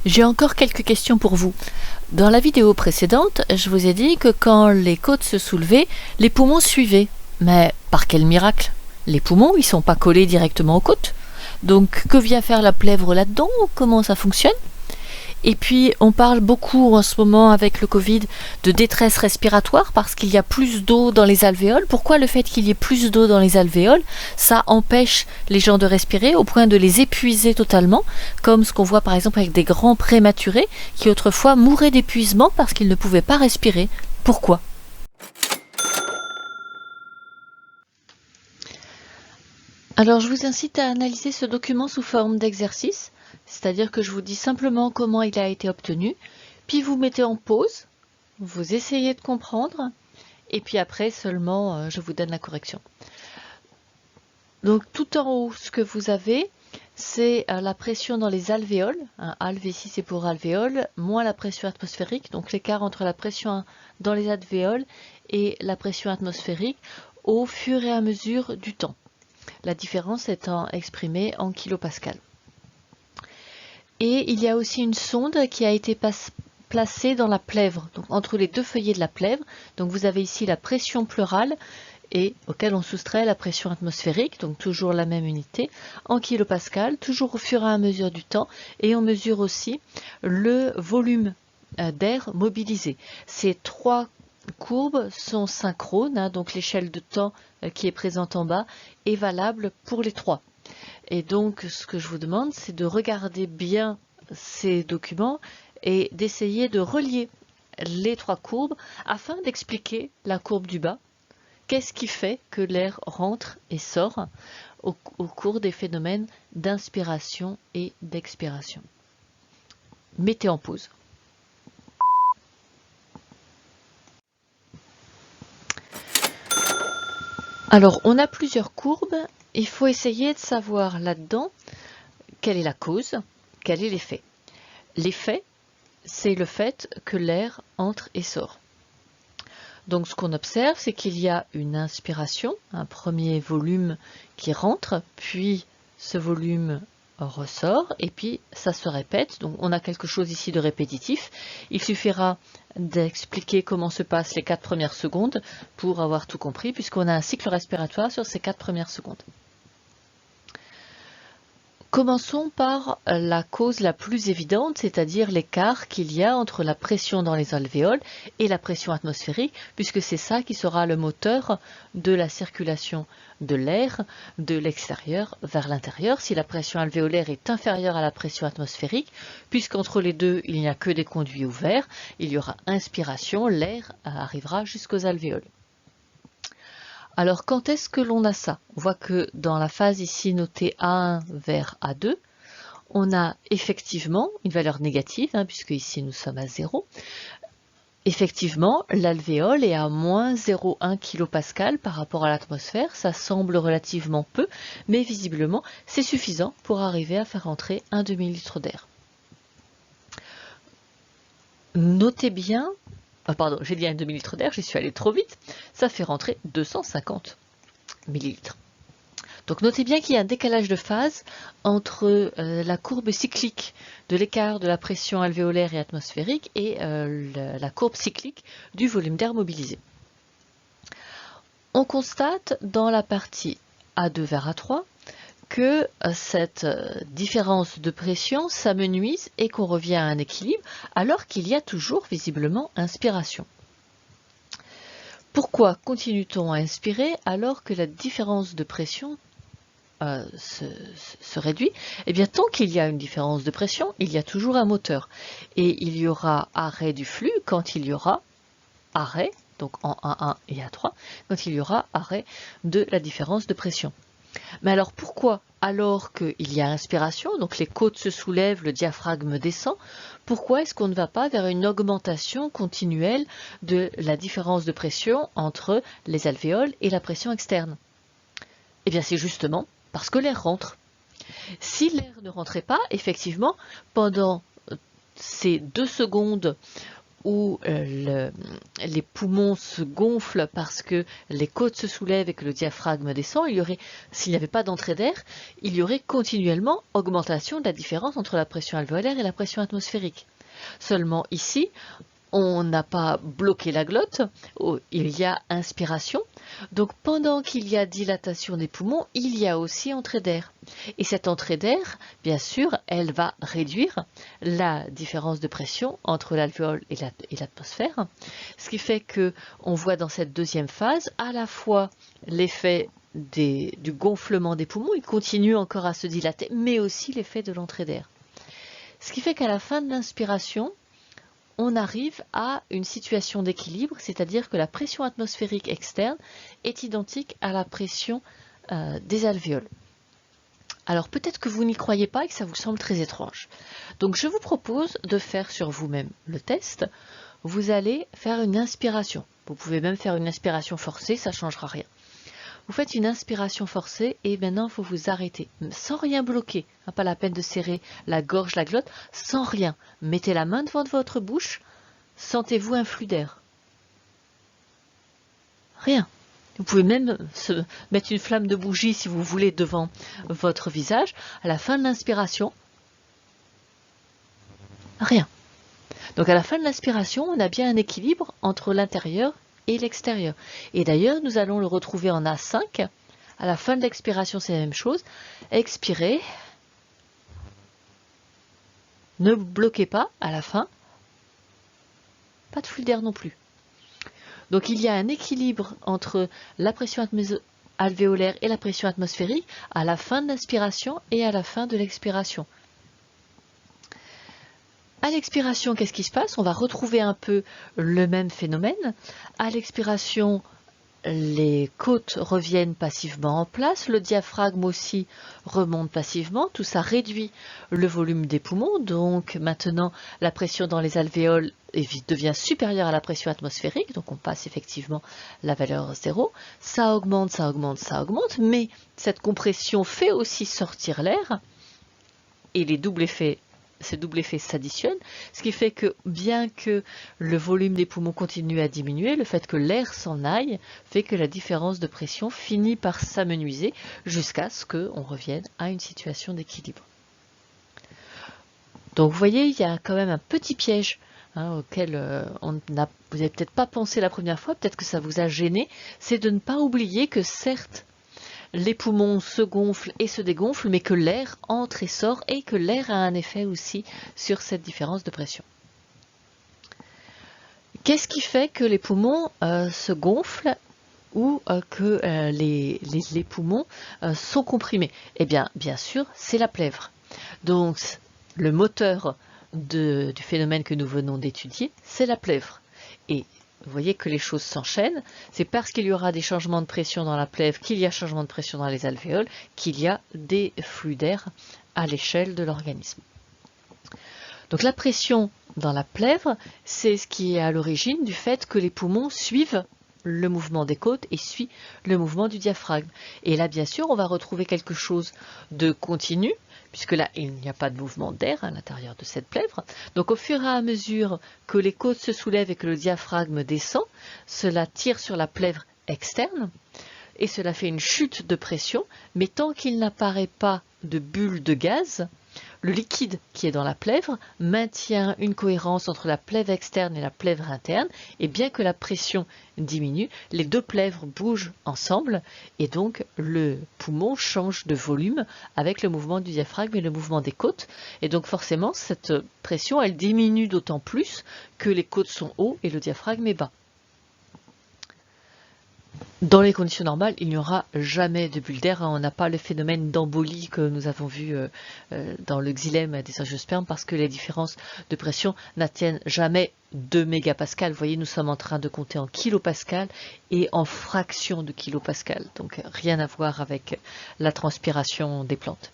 J'ai encore quelques questions pour vous. Dans la vidéo précédente, je vous ai dit que quand les côtes se soulevaient, les poumons suivaient. Mais par quel miracle? Les poumons, ils sont pas collés directement aux côtes. Donc que vient faire la plèvre là-dedans? Comment ça fonctionne? Et puis on parle beaucoup en ce moment avec le Covid de détresse respiratoire parce qu'il y a plus d'eau dans les alvéoles. Pourquoi le fait qu'il y ait plus d'eau dans les alvéoles, ça empêche les gens de respirer au point de les épuiser totalement, comme ce qu'on voit par exemple avec des grands prématurés qui autrefois mouraient d'épuisement parce qu'ils ne pouvaient pas respirer. Pourquoi? Alors je vous incite à analyser ce document sous forme d'exercice, c'est-à-dire que je vous dis simplement comment il a été obtenu, puis vous mettez en pause, vous essayez de comprendre, et puis après seulement je vous donne la correction. Donc tout en haut, ce que vous avez, c'est la pression dans les alvéoles, alve ici c'est pour alvéoles, moins la pression atmosphérique, donc l'écart entre la pression dans les alvéoles et la pression atmosphérique au fur et à mesure du temps. La différence étant exprimée en kilopascal. Et il y a aussi une sonde qui a été placée dans la plèvre, donc entre les deux feuillets de la plèvre. Donc vous avez ici la pression pleurale et auquel on soustrait la pression atmosphérique, donc toujours la même unité, en kilopascal, toujours au fur et à mesure du temps. Et on mesure aussi le volume d'air mobilisé. Ces trois courbes sont synchrones, donc l'échelle de temps qui est présente en bas est valable pour les trois. Et donc ce que je vous demande, c'est de regarder bien ces documents et d'essayer de relier les trois courbes afin d'expliquer la courbe du bas. Qu'est-ce qui fait que l'air rentre et sort au cours des phénomènes d'inspiration et d'expiration? Mettez en pause. Alors, on a plusieurs courbes. Il faut essayer de savoir là-dedans quelle est la cause, quel est l'effet. L'effet, c'est le fait que l'air entre et sort. Donc, ce qu'on observe, c'est qu'il y a une inspiration, un premier volume qui rentre, puis ce volume ressort, et puis ça se répète. Donc, on a quelque chose ici de répétitif. Il suffira d'expliquer comment se passent les 4 premières secondes pour avoir tout compris, puisqu'on a un cycle respiratoire sur ces 4 premières secondes. Commençons par la cause la plus évidente, c'est-à-dire l'écart qu'il y a entre la pression dans les alvéoles et la pression atmosphérique, puisque c'est ça qui sera le moteur de la circulation de l'air de l'extérieur vers l'intérieur. Si la pression alvéolaire est inférieure à la pression atmosphérique, puisqu'entre les deux, il n'y a que des conduits ouverts, il y aura inspiration, l'air arrivera jusqu'aux alvéoles. Alors, quand est-ce que l'on a ça? On voit que dans la phase ici notée A1 vers A2, on a effectivement une valeur négative, puisque ici nous sommes à 0. Effectivement, l'alvéole est à moins 0,1 kPa par rapport à l'atmosphère. Ça semble relativement peu, mais visiblement, c'est suffisant pour arriver à faire entrer un demi-litre d'air. Notez bien, pardon, j'ai dit un demi-litre d'air, j'y suis allé trop vite, ça fait rentrer 250 millilitres. Donc notez bien qu'il y a un décalage de phase entre la courbe cyclique de l'écart de la pression alvéolaire et atmosphérique et la courbe cyclique du volume d'air mobilisé. On constate dans la partie A2 vers A3 que cette différence de pression s'amenuise et qu'on revient à un équilibre alors qu'il y a toujours visiblement inspiration. Pourquoi continue-t-on à inspirer alors que la différence de pression se réduit? Eh bien, tant qu'il y a une différence de pression, il y a toujours un moteur. Et il y aura arrêt du flux quand il y aura arrêt, donc en A1 et A3, quand il y aura arrêt de la différence de pression. Mais alors pourquoi, alors qu'il y a inspiration, donc les côtes se soulèvent, le diaphragme descend, pourquoi est-ce qu'on ne va pas vers une augmentation continuelle de la différence de pression entre les alvéoles et la pression externe? Eh bien c'est justement parce que l'air rentre. Si l'air ne rentrait pas, effectivement, pendant ces 2 secondes où les poumons se gonflent parce que les côtes se soulèvent et que le diaphragme descend, s'il n'y avait pas d'entrée d'air, il y aurait continuellement augmentation de la différence entre la pression alvéolaire et la pression atmosphérique. Seulement ici, on n'a pas bloqué la glotte, il y a inspiration. Donc pendant qu'il y a dilatation des poumons, il y a aussi entrée d'air. Et cette entrée d'air, bien sûr, elle va réduire la différence de pression entre l'alvéole et l'atmosphère. Ce qui fait qu'on voit dans cette deuxième phase à la fois l'effet du gonflement des poumons, il continue encore à se dilater, mais aussi l'effet de l'entrée d'air. Ce qui fait qu'à la fin de l'inspiration, on arrive à une situation d'équilibre, c'est-à-dire que la pression atmosphérique externe est identique à la pression des alvéoles. Alors peut-être que vous n'y croyez pas et que ça vous semble très étrange. Donc je vous propose de faire sur vous-même le test. Vous allez faire une inspiration. Vous pouvez même faire une inspiration forcée, ça ne changera rien. Vous faites une inspiration forcée et maintenant il faut vous arrêter, sans rien bloquer. Pas la peine de serrer la gorge, la glotte, sans rien. Mettez la main devant votre bouche, sentez-vous un flux d'air. Rien. Vous pouvez même mettre une flamme de bougie si vous voulez devant votre visage. À la fin de l'inspiration, rien. Donc à la fin de l'inspiration, on a bien un équilibre entre l'intérieur et l'extérieur. Et d'ailleurs, nous allons le retrouver en A5. À la fin de l'expiration, c'est la même chose. Expirez. Ne bloquez pas à la fin. Pas de flux d'air non plus. Donc il y a un équilibre entre la pression alvéolaire et la pression atmosphérique à la fin de l'inspiration et à la fin de l'expiration. À l'expiration, qu'est-ce qui se passe? On va retrouver un peu le même phénomène. À l'expiration, les côtes reviennent passivement en place, le diaphragme aussi remonte passivement, tout ça réduit le volume des poumons, donc maintenant la pression dans les alvéoles devient supérieure à la pression atmosphérique, donc on passe effectivement la valeur 0, ça augmente, ça augmente, ça augmente, mais cette compression fait aussi sortir l'air, et ces doubles effets s'additionnent, ce qui fait que bien que le volume des poumons continue à diminuer, le fait que l'air s'en aille fait que la différence de pression finit par s'amenuiser jusqu'à ce qu'on revienne à une situation d'équilibre. Donc vous voyez, il y a quand même un petit piège auquel vous n'avez peut-être pas pensé la première fois, peut-être que ça vous a gêné, c'est de ne pas oublier que certes, les poumons se gonflent et se dégonflent, mais que l'air entre et sort et que l'air a un effet aussi sur cette différence de pression. Qu'est-ce qui fait que les poumons se gonflent ou que les poumons sont comprimés? Eh bien, bien sûr, c'est la plèvre. Donc, le moteur du phénomène que nous venons d'étudier, c'est la plèvre. Et vous voyez que les choses s'enchaînent, c'est parce qu'il y aura des changements de pression dans la plèvre qu'il y a changement de pression dans les alvéoles, qu'il y a des flux d'air à l'échelle de l'organisme. Donc la pression dans la plèvre, c'est ce qui est à l'origine du fait que les poumons suivent le mouvement des côtes et suivent le mouvement du diaphragme. Et là, bien sûr, on va retrouver quelque chose de continu, puisque là, il n'y a pas de mouvement d'air à l'intérieur de cette plèvre. Donc, au fur et à mesure que les côtes se soulèvent et que le diaphragme descend, cela tire sur la plèvre externe et cela fait une chute de pression, mais tant qu'il n'apparaît pas de bulle de gaz, le liquide qui est dans la plèvre maintient une cohérence entre la plèvre externe et la plèvre interne, et bien que la pression diminue, les deux plèvres bougent ensemble, et donc le poumon change de volume avec le mouvement du diaphragme et le mouvement des côtes, et donc forcément cette pression elle diminue d'autant plus que les côtes sont hauts et le diaphragme est bas. Dans les conditions normales, il n'y aura jamais de bulle d'air. On n'a pas le phénomène d'embolie que nous avons vu dans le xylème des angiospermes parce que les différences de pression n'atteignent jamais 2 mégapascales. Vous voyez, nous sommes en train de compter en kilopascales et en fractions de kilopascales. Donc rien à voir avec la transpiration des plantes.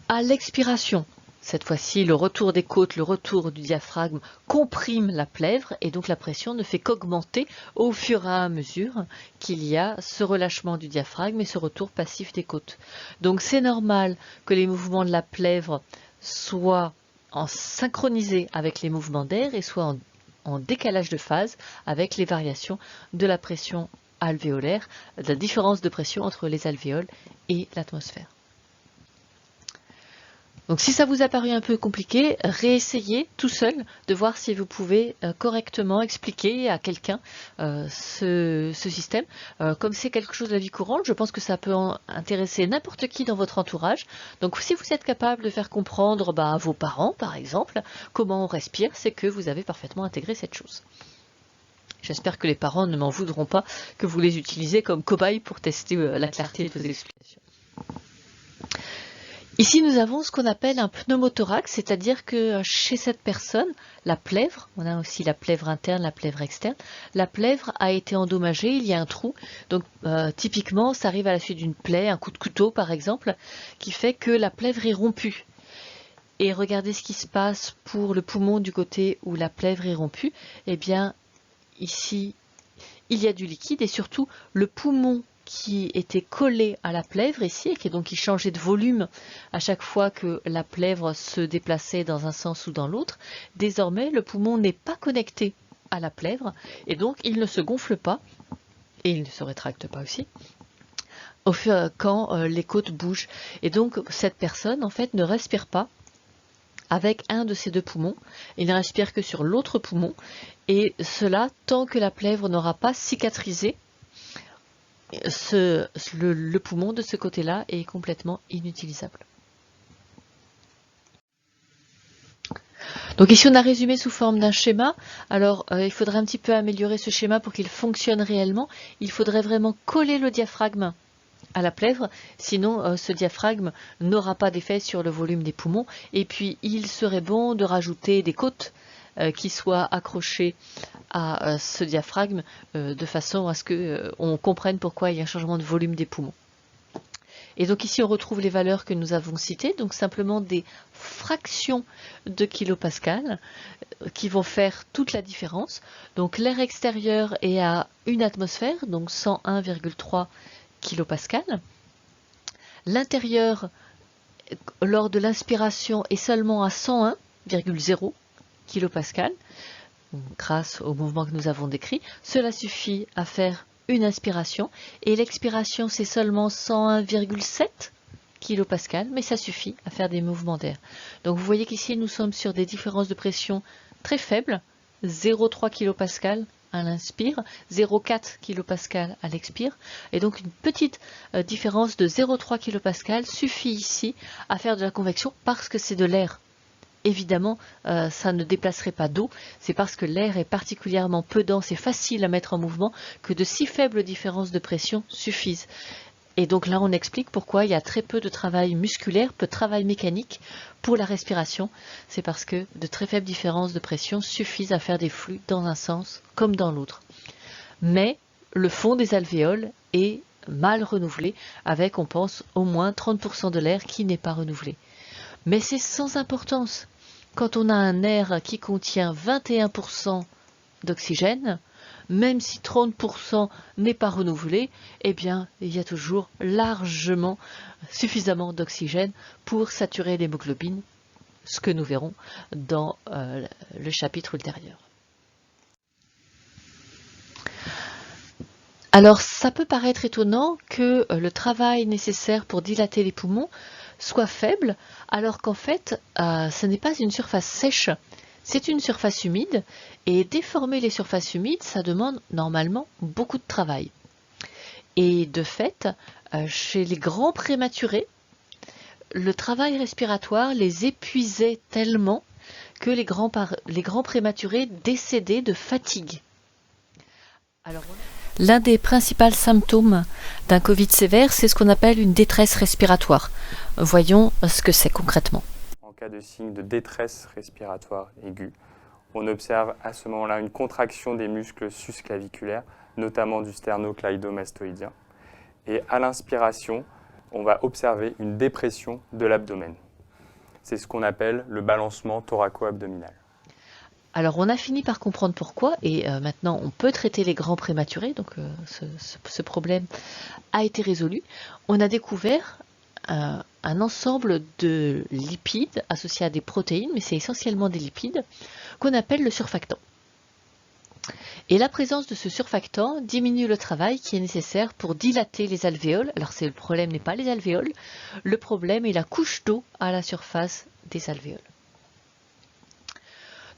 À l'expiration, cette fois-ci, le retour des côtes, le retour du diaphragme comprime la plèvre et donc la pression ne fait qu'augmenter au fur et à mesure qu'il y a ce relâchement du diaphragme et ce retour passif des côtes. Donc c'est normal que les mouvements de la plèvre soient en synchronisé avec les mouvements d'air et soit en décalage de phase avec les variations de la pression alvéolaire, de la différence de pression entre les alvéoles et l'atmosphère. Donc si ça vous a paru un peu compliqué, réessayez tout seul de voir si vous pouvez correctement expliquer à quelqu'un ce système. Comme c'est quelque chose de la vie courante, je pense que ça peut intéresser n'importe qui dans votre entourage. Donc si vous êtes capable de faire comprendre à vos parents, par exemple, comment on respire, c'est que vous avez parfaitement intégré cette chose. J'espère que les parents ne m'en voudront pas que vous les utilisez comme cobayes pour tester la clarté de vos explications. Ici, nous avons ce qu'on appelle un pneumothorax, c'est-à-dire que chez cette personne, la plèvre, on a aussi la plèvre interne, la plèvre externe, la plèvre a été endommagée, il y a un trou. Donc typiquement, ça arrive à la suite d'une plaie, un coup de couteau par exemple, qui fait que la plèvre est rompue. Et regardez ce qui se passe pour le poumon du côté où la plèvre est rompue. Eh bien, ici, il y a du liquide et surtout le poumon qui était collé à la plèvre ici, et qui changeait de volume à chaque fois que la plèvre se déplaçait dans un sens ou dans l'autre. Désormais, le poumon n'est pas connecté à la plèvre, et donc il ne se gonfle pas, et il ne se rétracte pas aussi, quand les côtes bougent. Et donc, cette personne, en fait, ne respire pas avec un de ces deux poumons, il ne respire que sur l'autre poumon, et cela tant que la plèvre n'aura pas cicatrisé. Le poumon de ce côté-là est complètement inutilisable. Donc ici on a résumé sous forme d'un schéma. Alors il faudrait un petit peu améliorer ce schéma pour qu'il fonctionne réellement. Il faudrait vraiment coller le diaphragme à la plèvre, sinon ce diaphragme n'aura pas d'effet sur le volume des poumons. Et puis il serait bon de rajouter des côtes qui soient accrochées à ce diaphragme de façon à ce qu'on comprenne pourquoi il y a un changement de volume des poumons. Et donc ici on retrouve les valeurs que nous avons citées, donc simplement des fractions de kilopascal qui vont faire toute la différence. Donc l'air extérieur est à 1 atmosphère, donc 101,3 kilopascal. L'intérieur lors de l'inspiration est seulement à 101,0 kilopascal. Grâce au mouvement que nous avons décrit, cela suffit à faire une inspiration et l'expiration c'est seulement 101,7 kilopascal, mais ça suffit à faire des mouvements d'air. Donc vous voyez qu'ici nous sommes sur des différences de pression très faibles, 0,3 kilopascal à l'inspire, 0,4 kilopascal à l'expire, et donc une petite différence de 0,3 kilopascal suffit ici à faire de la convection parce que c'est de l'air. Évidemment, ça ne déplacerait pas d'eau, c'est parce que l'air est particulièrement peu dense et facile à mettre en mouvement que de si faibles différences de pression suffisent. Et donc là, on explique pourquoi il y a très peu de travail musculaire, peu de travail mécanique pour la respiration. C'est parce que de très faibles différences de pression suffisent à faire des flux dans un sens comme dans l'autre. Mais le fond des alvéoles est mal renouvelé, avec, on pense, au moins 30% de l'air qui n'est pas renouvelé. Mais c'est sans importance. Quand on a un air qui contient 21% d'oxygène, même si 30% n'est pas renouvelé, eh bien, il y a toujours largement suffisamment d'oxygène pour saturer l'hémoglobine, ce que nous verrons dans le chapitre ultérieur. Alors, ça peut paraître étonnant que le travail nécessaire pour dilater les poumons soit faible, alors qu'en fait, ce n'est pas une surface sèche, c'est une surface humide, et déformer les surfaces humides, ça demande normalement beaucoup de travail. Et de fait, chez les grands prématurés, le travail respiratoire les épuisait tellement que les grands prématurés décédaient de fatigue. Alors, l'un des principaux symptômes d'un Covid sévère, c'est ce qu'on appelle une détresse respiratoire. Voyons ce que c'est concrètement. En cas de signe de détresse respiratoire aiguë, on observe à ce moment-là une contraction des muscles susclaviculaires, notamment du sternocleidomastoïdien. Et à l'inspiration, on va observer une dépression de l'abdomen. C'est ce qu'on appelle le balancement thoraco-abdominal. Alors on a fini par comprendre pourquoi et maintenant on peut traiter les grands prématurés, donc ce problème a été résolu. On a découvert un un ensemble de lipides associés à des protéines, mais c'est essentiellement des lipides, qu'on appelle le surfactant. Et la présence de ce surfactant diminue le travail qui est nécessaire pour dilater les alvéoles. Alors le problème n'est pas les alvéoles, le problème est la couche d'eau à la surface des alvéoles.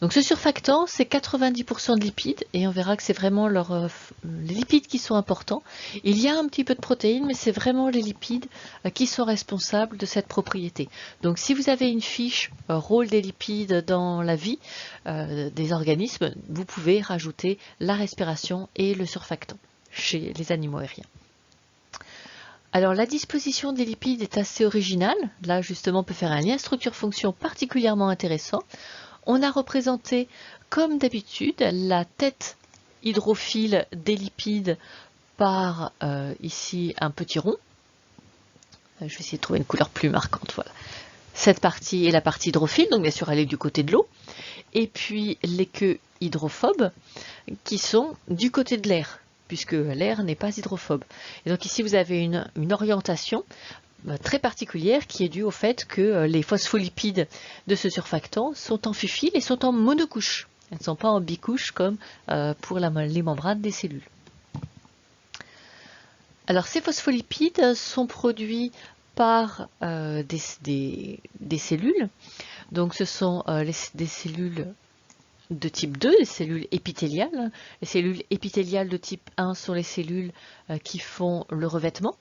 Donc ce surfactant, c'est 90% de lipides, et on verra que c'est vraiment les lipides qui sont importants. Il y a un petit peu de protéines, mais c'est vraiment les lipides qui sont responsables de cette propriété. Donc si vous avez une fiche rôle des lipides dans la vie des organismes, vous pouvez rajouter la respiration et le surfactant chez les animaux aériens. Alors la disposition des lipides est assez originale. Là justement on peut faire un lien structure-fonction particulièrement intéressant. On a représenté, comme d'habitude, la tête hydrophile des lipides par ici un petit rond. Je vais essayer de trouver une couleur plus marquante. Voilà. Cette partie est la partie hydrophile, donc bien sûr elle est du côté de l'eau. Et puis les queues hydrophobes qui sont du côté de l'air, puisque l'air n'est pas hydrophobe. Et donc ici vous avez une orientation très particulière qui est due au fait que les phospholipides de ce surfactant sont amphiphiles et sont en monocouche. Elles ne sont pas en bicouche comme pour les membranes des cellules. Alors ces phospholipides sont produits par des cellules. Donc ce sont des cellules de type 2, les cellules épithéliales. Les cellules épithéliales de type 1 sont les cellules qui font le revêtement.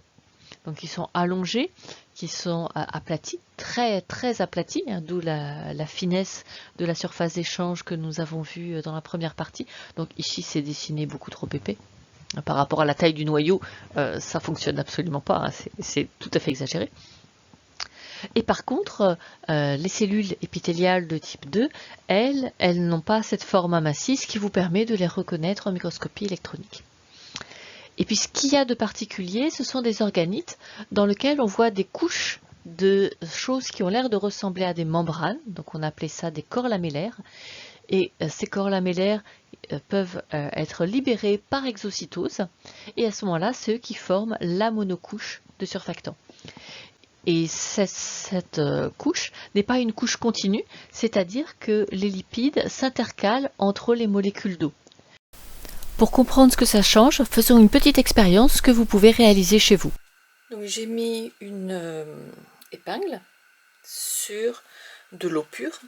Donc ils sont allongés, qui sont aplatis, très aplatis, hein, d'où la finesse de la surface d'échange que nous avons vue dans la première partie. Donc ici c'est dessiné beaucoup trop épais. Par rapport à la taille du noyau, ça fonctionne absolument pas, hein, c'est tout à fait exagéré. Et par contre, les cellules épithéliales de type 2, elles n'ont pas cette forme amassisse qui vous permet de les reconnaître en microscopie électronique. Et puis ce qu'il y a de particulier, ce sont des organites dans lesquels on voit des couches de choses qui ont l'air de ressembler à des membranes, donc on appelait ça des corps lamellaires, et ces corps lamellaires peuvent être libérés par exocytose, et à ce moment-là, c'est eux qui forment la monocouche de surfactant. Et cette couche n'est pas une couche continue, c'est-à-dire que les lipides s'intercalent entre les molécules d'eau. Pour comprendre ce que ça change, faisons une petite expérience que vous pouvez réaliser chez vous. Donc j'ai mis une épingle sur de l'eau pure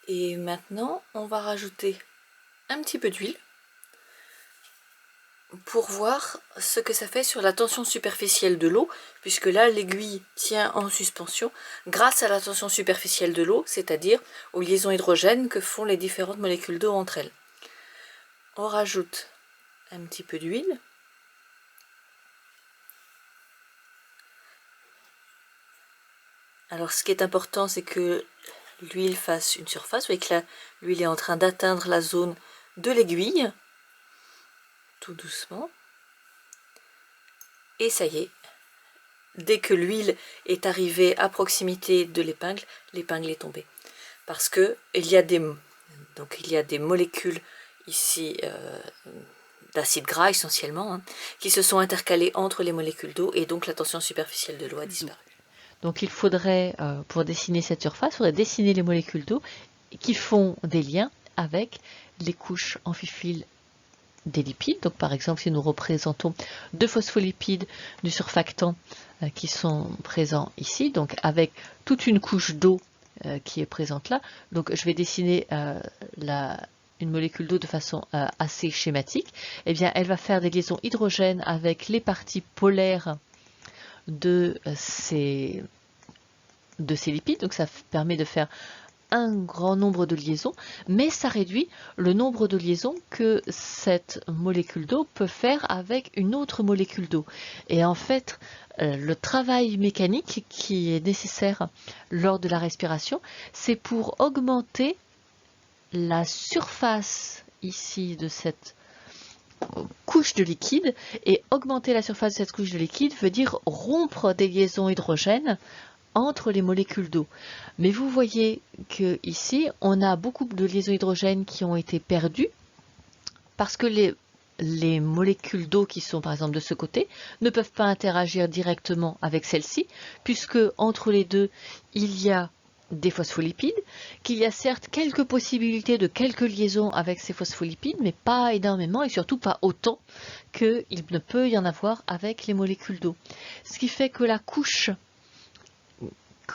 et maintenant on va rajouter un petit peu d'huile pour voir ce que ça fait sur la tension superficielle de l'eau, puisque là l'aiguille tient en suspension grâce à la tension superficielle de l'eau, c'est-à-dire aux liaisons hydrogènes que font les différentes molécules d'eau entre elles. On rajoute un petit peu d'huile. Alors ce qui est important, c'est que l'huile fasse une surface. Vous voyez que là, l'huile est en train d'atteindre la zone de l'aiguille. Tout doucement. Et ça y est. Dès que l'huile est arrivée à proximité de l'épingle est tombée. Parce que il y a des molécules ici d'acide gras essentiellement, hein, qui se sont intercalées entre les molécules d'eau et donc la tension superficielle de l'eau a disparu. Donc il faudrait, pour dessiner cette surface, il faudrait dessiner les molécules d'eau qui font des liens avec les couches amphiphiles des lipides. Donc par exemple, si nous représentons deux phospholipides du surfactant qui sont présents ici, donc avec toute une couche d'eau qui est présente là. Donc je vais dessiner une molécule d'eau de façon assez schématique. Eh bien, elle va faire des liaisons hydrogènes avec les parties polaires de ces lipides. Donc ça permet de faire un grand nombre de liaisons, mais ça réduit le nombre de liaisons que cette molécule d'eau peut faire avec une autre molécule d'eau. Et en fait, le travail mécanique qui est nécessaire lors de la respiration, c'est pour augmenter la surface ici de cette couche de liquide, et augmenter la surface de cette couche de liquide veut dire rompre des liaisons hydrogènes entre les molécules d'eau. Mais vous voyez que ici on a beaucoup de liaisons hydrogènes qui ont été perdues parce que les molécules d'eau qui sont par exemple de ce côté ne peuvent pas interagir directement avec celle-ci, puisque entre les deux, il y a des phospholipides, qu'il y a certes quelques possibilités de quelques liaisons avec ces phospholipides, mais pas énormément et surtout pas autant qu'il ne peut y en avoir avec les molécules d'eau. Ce qui fait que la couche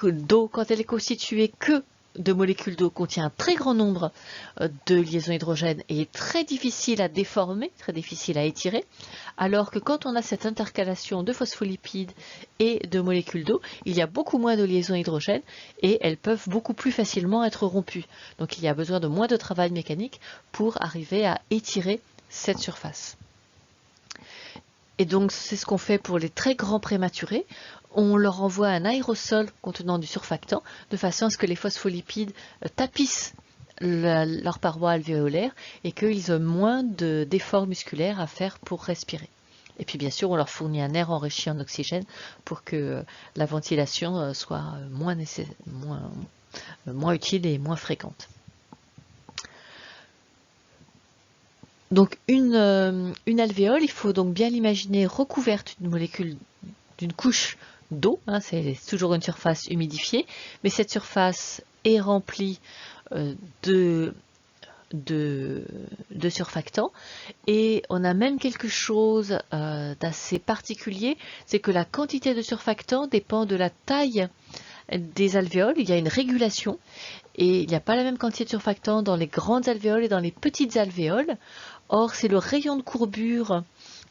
d'eau, quand elle est constituée que de molécules d'eau, contient un très grand nombre de liaisons hydrogènes et est très difficile à déformer, très difficile à étirer, alors que quand on a cette intercalation de phospholipides et de molécules d'eau, il y a beaucoup moins de liaisons hydrogènes et elles peuvent beaucoup plus facilement être rompues. Donc il y a besoin de moins de travail mécanique pour arriver à étirer cette surface. Et donc c'est ce qu'on fait pour les très grands prématurés. On leur envoie un aérosol contenant du surfactant de façon à ce que les phospholipides tapissent leur paroi alvéolaire et qu'ils aient moins d'efforts musculaires à faire pour respirer. Et puis bien sûr, on leur fournit un air enrichi en oxygène pour que la ventilation soit moins utile et moins fréquente. Donc une alvéole, il faut donc bien l'imaginer recouverte d'une couche d'eau, hein, c'est toujours une surface humidifiée, mais cette surface est remplie de surfactants et on a même quelque chose d'assez particulier, c'est que la quantité de surfactants dépend de la taille des alvéoles. Il y a une régulation et il n'y a pas la même quantité de surfactants dans les grandes alvéoles et dans les petites alvéoles. Or, c'est le rayon de courbure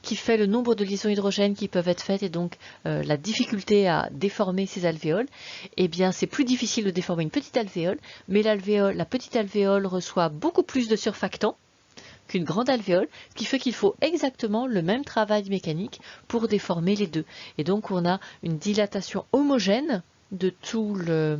qui fait le nombre de liaisons hydrogènes qui peuvent être faites et donc la difficulté à déformer ces alvéoles. Eh bien, c'est plus difficile de déformer une petite alvéole, mais la petite alvéole reçoit beaucoup plus de surfactants qu'une grande alvéole, ce qui fait qu'il faut exactement le même travail mécanique pour déformer les deux. Et donc, on a une dilatation homogène de tout le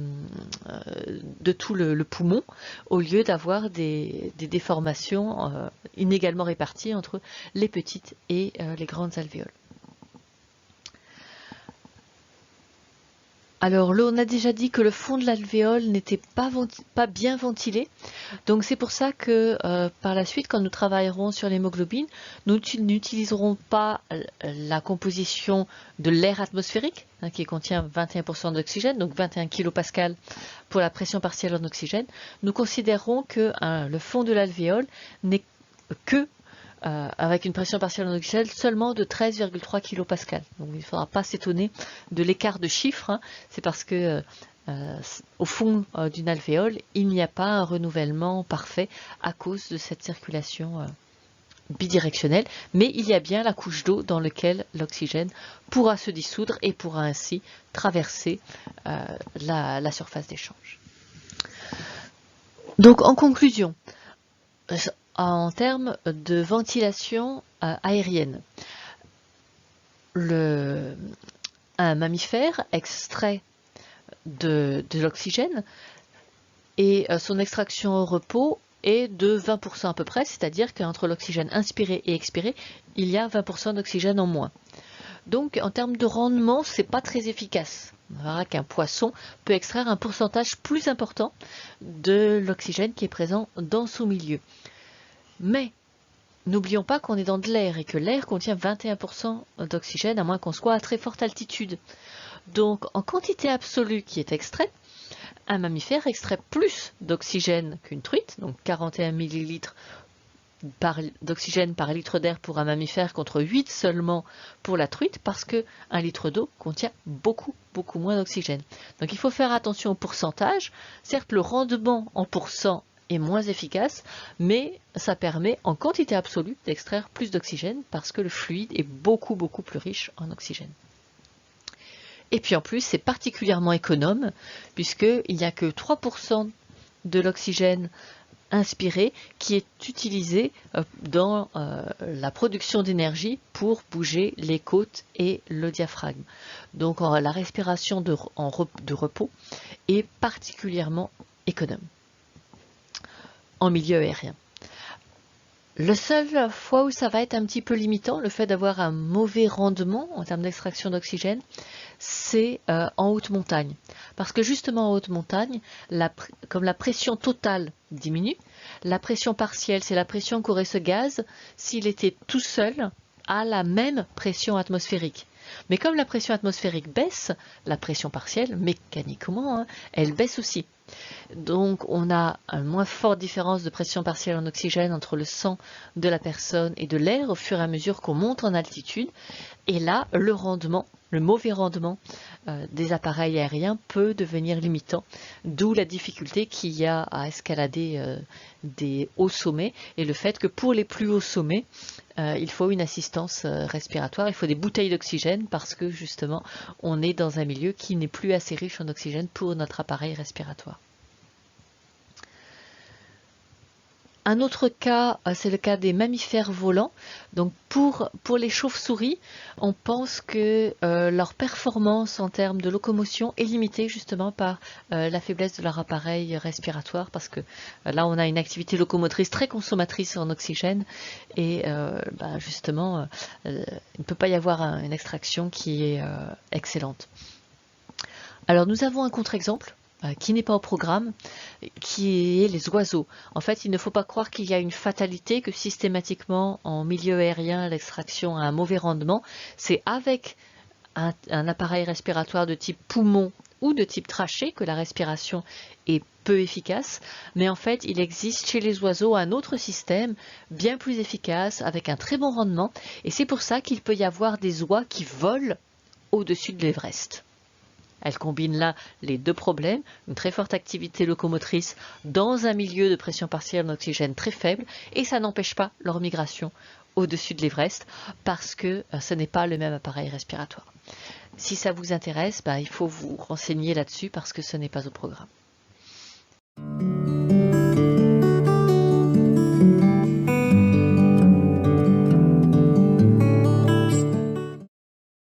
poumon, au lieu d'avoir des déformations inégalement réparties entre les petites et les grandes alvéoles. Alors, on a déjà dit que le fond de l'alvéole n'était pas bien ventilé. Donc, c'est pour ça que par la suite, quand nous travaillerons sur l'hémoglobine, nous n'utiliserons pas la composition de l'air atmosphérique, hein, qui contient 21% d'oxygène, donc 21 kPa pour la pression partielle en oxygène. Nous considérons que le fond de l'alvéole n'est que avec une pression partielle en oxygène seulement de 13,3 kPa. Donc il ne faudra pas s'étonner de l'écart de chiffres, hein. C'est parce que au fond d'une alvéole, il n'y a pas un renouvellement parfait à cause de cette circulation bidirectionnelle, mais il y a bien la couche d'eau dans laquelle l'oxygène pourra se dissoudre et pourra ainsi traverser la surface d'échange. Donc en conclusion, en termes de ventilation aérienne, un mammifère extrait de l'oxygène et son extraction au repos est de 20% à peu près, c'est-à-dire qu'entre l'oxygène inspiré et expiré, il y a 20% d'oxygène en moins. Donc en termes de rendement, c'est pas très efficace. On verra qu'un poisson peut extraire un pourcentage plus important de l'oxygène qui est présent dans son milieu. Mais n'oublions pas qu'on est dans de l'air et que l'air contient 21% d'oxygène à moins qu'on soit à très forte altitude. Donc en quantité absolue qui est extraite, un mammifère extrait plus d'oxygène qu'une truite, donc 41 ml d'oxygène par litre d'air pour un mammifère contre 8 seulement pour la truite, parce qu'un litre d'eau contient beaucoup moins d'oxygène. Donc il faut faire attention au pourcentage. Certes, le rendement en pourcent est moins efficace, mais ça permet en quantité absolue d'extraire plus d'oxygène parce que le fluide est beaucoup plus riche en oxygène. Et puis en plus, c'est particulièrement économe puisqu'il n'y a que 3% de l'oxygène inspiré qui est utilisé dans la production d'énergie pour bouger les côtes et le diaphragme. Donc la respiration de repos est particulièrement économe en milieu aérien. Le seul fois où ça va être un petit peu limitant, le fait d'avoir un mauvais rendement en termes d'extraction d'oxygène, c'est en haute montagne. Parce que justement en haute montagne, comme la pression totale diminue, la pression partielle, c'est la pression qu'aurait ce gaz s'il était tout seul à la même pression atmosphérique. Mais comme la pression atmosphérique baisse, la pression partielle, mécaniquement, hein, elle baisse aussi. Donc on a une moins forte différence de pression partielle en oxygène entre le sang de la personne et de l'air au fur et à mesure qu'on monte en altitude. Et là, le rendement, le mauvais rendement des appareils aériens peut devenir limitant, d'où la difficulté qu'il y a à escalader des hauts sommets et le fait que pour les plus hauts sommets, il faut une assistance respiratoire, il faut des bouteilles d'oxygène parce que justement on est dans un milieu qui n'est plus assez riche en oxygène pour notre appareil respiratoire. Un autre cas, c'est le cas des mammifères volants. Donc pour les chauves-souris, on pense que leur performance en termes de locomotion est limitée justement par la faiblesse de leur appareil respiratoire parce que là on a une activité locomotrice très consommatrice en oxygène et justement il ne peut pas y avoir une extraction qui est excellente. Alors nous avons un contre-exemple qui n'est pas au programme, qui est les oiseaux. En fait, il ne faut pas croire qu'il y a une fatalité, que systématiquement en milieu aérien, l'extraction a un mauvais rendement. C'est avec un appareil respiratoire de type poumon ou de type trachée que la respiration est peu efficace. Mais en fait, il existe chez les oiseaux un autre système bien plus efficace, avec un très bon rendement. Et c'est pour ça qu'il peut y avoir des oies qui volent au-dessus de l'Everest. Elle combine là les deux problèmes, une très forte activité locomotrice dans un milieu de pression partielle en oxygène très faible, et ça n'empêche pas leur migration au-dessus de l'Everest, parce que ce n'est pas le même appareil respiratoire. Si ça vous intéresse, il faut vous renseigner là-dessus, parce que ce n'est pas au programme.